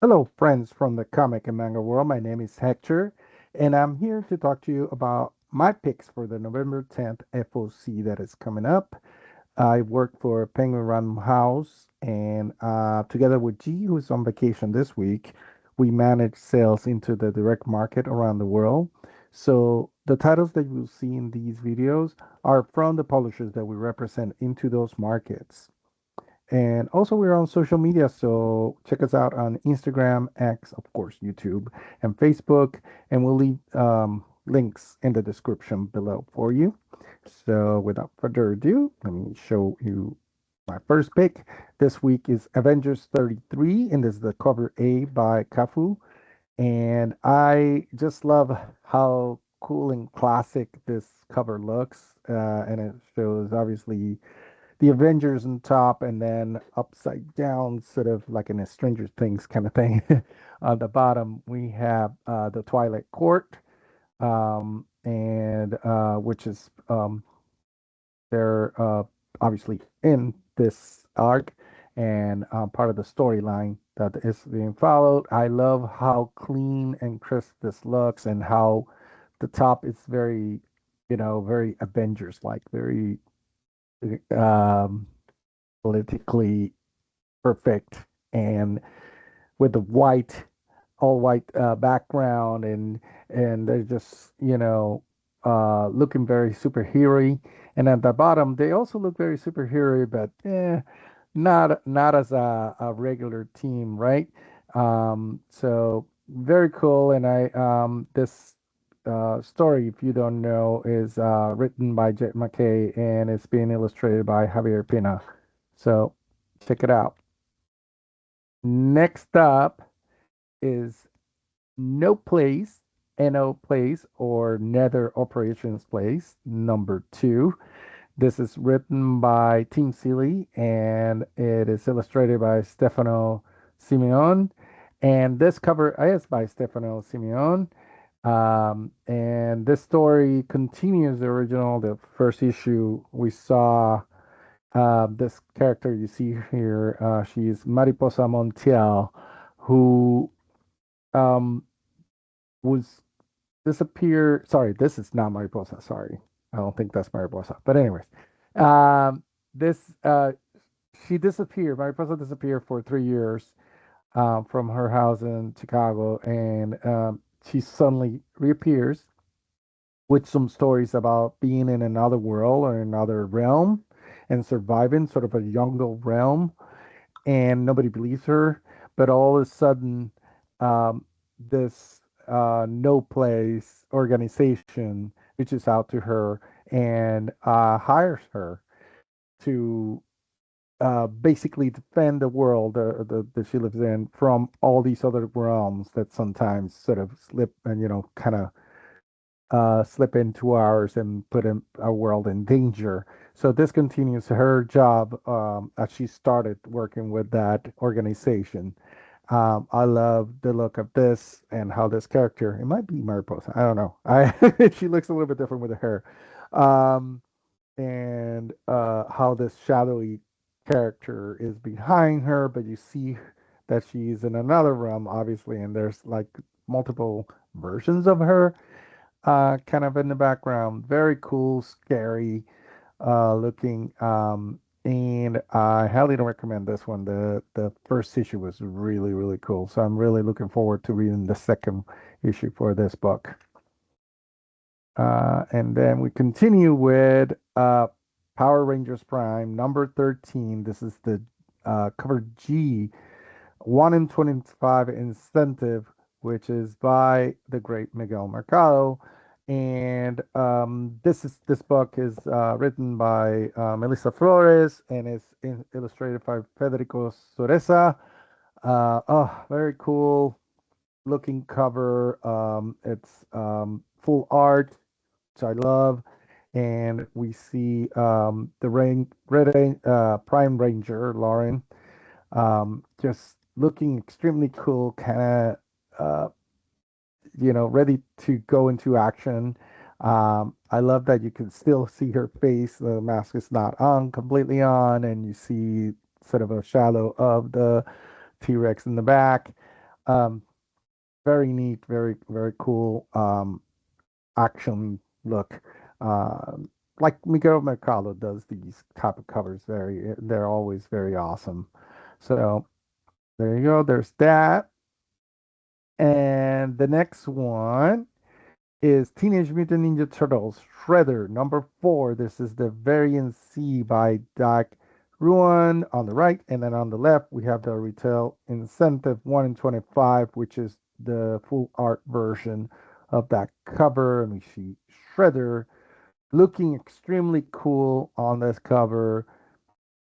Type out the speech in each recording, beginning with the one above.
Hello, friends from the comic and manga world. My name is Hector, and I'm here to talk to you about my picks for the November 10th FOC that is coming up. I work for Penguin Random House, and together with G, who's on vacation this week, we manage sales into the direct market around the world. So the titles that you'll see in these videos are from the publishers that we represent into those markets. And also, we're on social media, so check us out on Instagram, X, of course, YouTube, and Facebook. And we'll leave links in the description below for you. So, without further ado, let me show you my first pick. This week is Avengers 33, and this is the cover A by Kafu. And I just love how cool and classic this cover looks. And it shows obviously the Avengers on top and then upside down, sort of like in a Stranger Things kind of thing. On the bottom, we have the Twilight Court, and which is they're obviously in this arc and part of the storyline that is being followed. I love how clean and crisp this looks and how the top is very, very Avengers like, very um, politically perfect and with the all white background and they're just looking very superhero and at the bottom they also look very superhero but not as a regular team, right? So very cool. And I this story, if you don't know, is written by Jet McKay and it's being illustrated by Javier Pina. So check it out. Next up is No Place, NO Place, or Nether Operations Place, number two. This is written by Tim Seeley and it is illustrated by Stefano Simeon. And this cover is by Stefano Simeon. And this story continues the original, the first issue. We saw this character you see here. She's Mariposa Montiel, who um, was disappear. Sorry, this is not Mariposa. Sorry, I don't think that's Mariposa. But anyways, this she disappeared. Mariposa disappeared for 3 years from her house in Chicago, and she suddenly reappears with some stories about being in another world or another realm and surviving sort of a jungle realm, and nobody believes her. But all of a sudden, this no place organization reaches out to her and hires her to basically defend the world that she lives in from all these other realms that sometimes sort of slip and kind of slip into ours and put our world in danger. So this continues her job as she started working with that organization. I love the look of this and how this character, it might be Mariposa, I don't know. She looks a little bit different with the hair. Um, and how this shadowy character is behind her, but you see that she's in another realm, obviously, and there's like multiple versions of her kind of in the background. Very cool, scary looking. And I highly recommend this one. The first issue was really, really cool. So I'm really looking forward to reading the second issue for this book. And then we continue with Power Rangers Prime number 13. This is the cover G, 1 in 25 incentive, which is by the great Miguel Mercado. And this book is written by Melissa Flores and is illustrated by Federico Soresa. Oh, very cool looking cover. It's full art, which I love. And we see the Prime Ranger, Lauren, just looking extremely cool, kind of, ready to go into action. I love that you can still see her face. The mask is not on, completely on, and you see sort of a shadow of the T Rex in the back. Um, very neat, very very cool action look. Um, like Miguel Mercado does these type of covers. They're always very awesome. So there you go. There's that. And the next one is Teenage Mutant Ninja Turtles Shredder number 4. This is the variant C by Doc Ruan on the right, and then on the left we have the retail incentive 1 in 25, which is the full art version of that cover. And we see Shredder looking extremely cool on this cover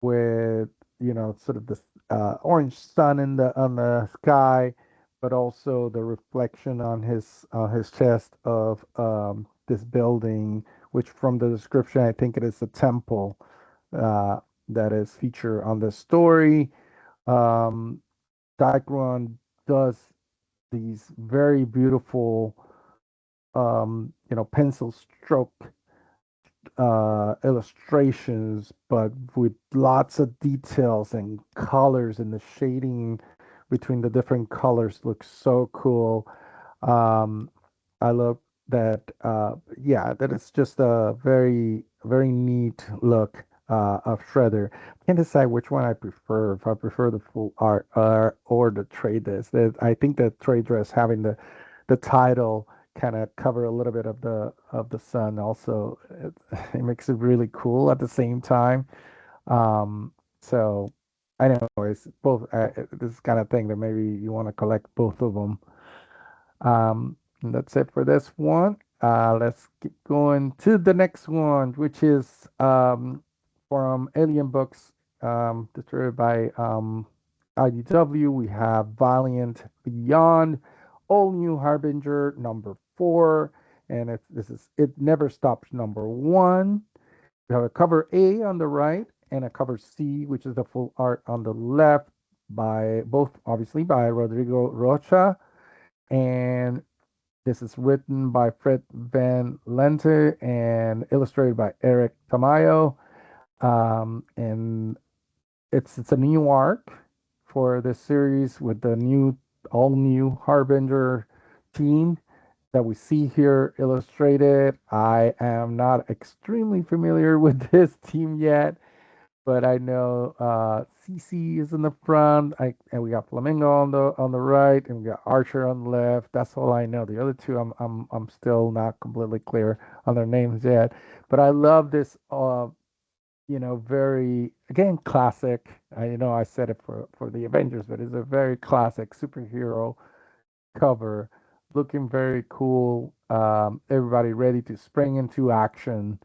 with sort of this orange sun in the on the sky, but also the reflection on his chest of this building, which from the description I think it is a temple uh, that is featured on the story. Um, Daikron does these very beautiful pencil stroke illustrations, but with lots of details and colors, and the shading between the different colors looks so cool. Um, I love that. Yeah, that it's just a very, very neat look of Shredder. I can't decide which one I prefer. If I prefer the full art or the trade dress. I think the trade dress having the title kind of cover a little bit of the sun. Also, it makes it really cool at the same time. Um, so I know it's both this kind of thing that maybe you want to collect both of them. And that's it for this one. Let's keep going to the next one, which is from Alien Books, distributed by IDW. We have Valiant Beyond, All New Harbinger number 4, and this is It Never Stops number 1. We have a cover A on the right and a cover C, which is the full art on the left, by both obviously by Rodrigo Rocha, and this is written by Fred Van Lente and illustrated by Eric Tamayo. And it's a new arc for this series with the all new Harbinger team that we see here illustrated. I am not extremely familiar with this team yet, but I know CC is in the front. And we got Flamingo on the right, and we got Archer on the left. That's all I know. The other two, I'm still not completely clear on their names yet. But I love this, very again classic. I know I said it for the Avengers, but it's a very classic superhero cover, looking very cool. Everybody ready to spring into action.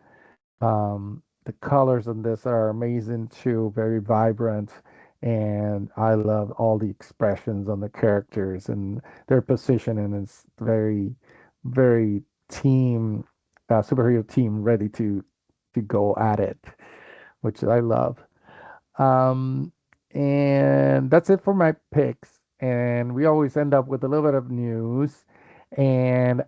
The colors on this are amazing too, very vibrant, and I love all the expressions on the characters and their position, and it's very, very team, superhero team ready to go at it, which I love. Um, and that's it for my picks. And we always end up with a little bit of news. And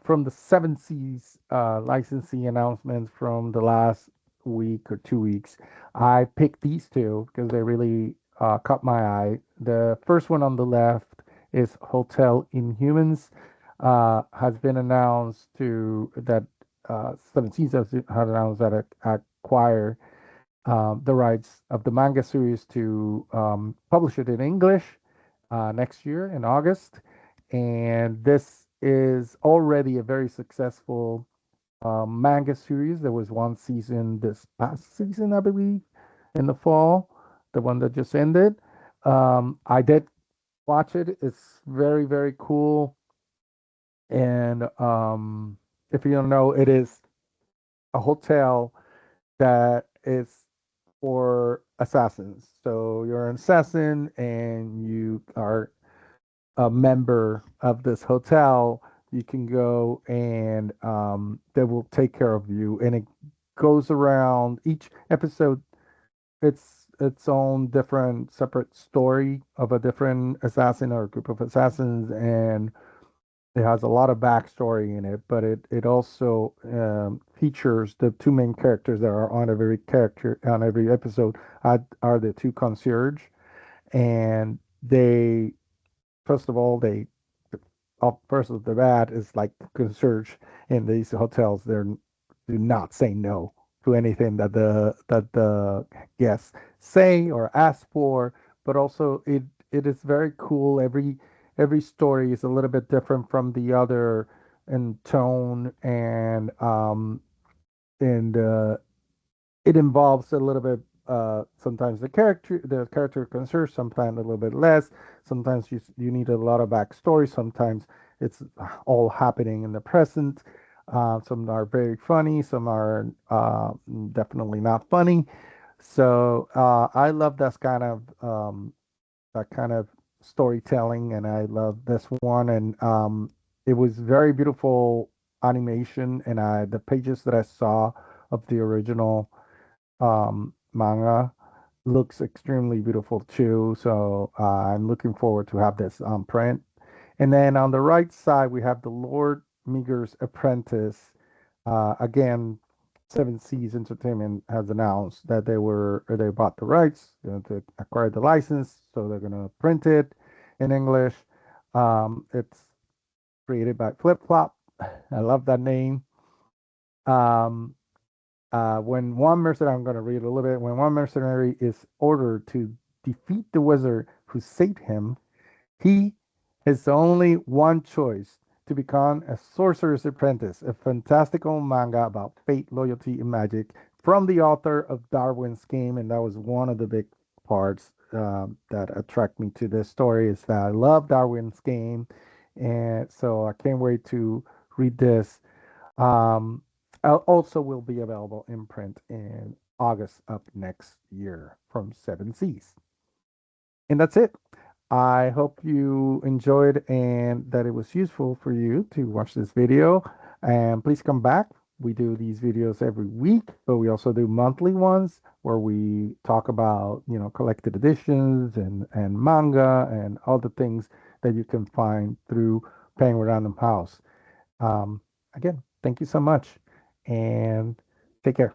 from the Seven Seas licensing announcements from the last week or 2 weeks, I picked these two because they really caught my eye. The first one on the left is Hotel Inhumans. Has been announced to that Seven Seas has announced that it acquire the rights of the manga series to publish it in English next year in August. And this is already a very successful manga series. There was one season this past season, I believe, in the fall, the one that just ended. I did watch it. It's very, very cool. And if you don't know, it is a hotel that is for assassins. So you're an assassin and you are a member of this hotel. You can go and they will take care of you. And it goes around each episode. It's its own different separate story of a different assassin or a group of assassins, and it has a lot of backstory in it, but it also features the two main characters that are on every episode are the two concierge, and they first of all, they first of the bat is like concierge in these hotels. They do not say no to anything that the guests say or ask for. But also, it is very cool. Every story is a little bit different from the other in tone and it involves a little bit sometimes the character concerns, sometimes a little bit less. Sometimes you need a lot of backstory. Sometimes it's all happening in the present. Some are very funny, some are definitely not funny. So I love that kind of storytelling, and I love this one. And it was very beautiful animation, and the pages that I saw of the original manga looks extremely beautiful too. So I'm looking forward to have this print. And then on the right side, we have the Lord Meager's Apprentice. Again, Seven Seas Entertainment has announced that they bought the rights, to acquire the license, so they're gonna print it in English. It's created by Flip Flop. I love that name. Um, when one mercenary, I'm going to read a little bit. When one mercenary is ordered to defeat the wizard who saved him, he has only one choice: to become a sorcerer's apprentice, a fantastical manga about fate, loyalty, and magic from the author of Darwin's Game. And that was one of the big parts that attract me to this story, is that I love Darwin's Game. And so I can't wait to read this. um, Also will be available in print in August of next year from Seven Seas. And that's it. I hope you enjoyed and that it was useful for you to watch this video. And please come back. We do these videos every week, but we also do monthly ones where we talk about, collected editions and manga and all the things that you can find through Penguin Random House. Um, Again, thank you so much and take care.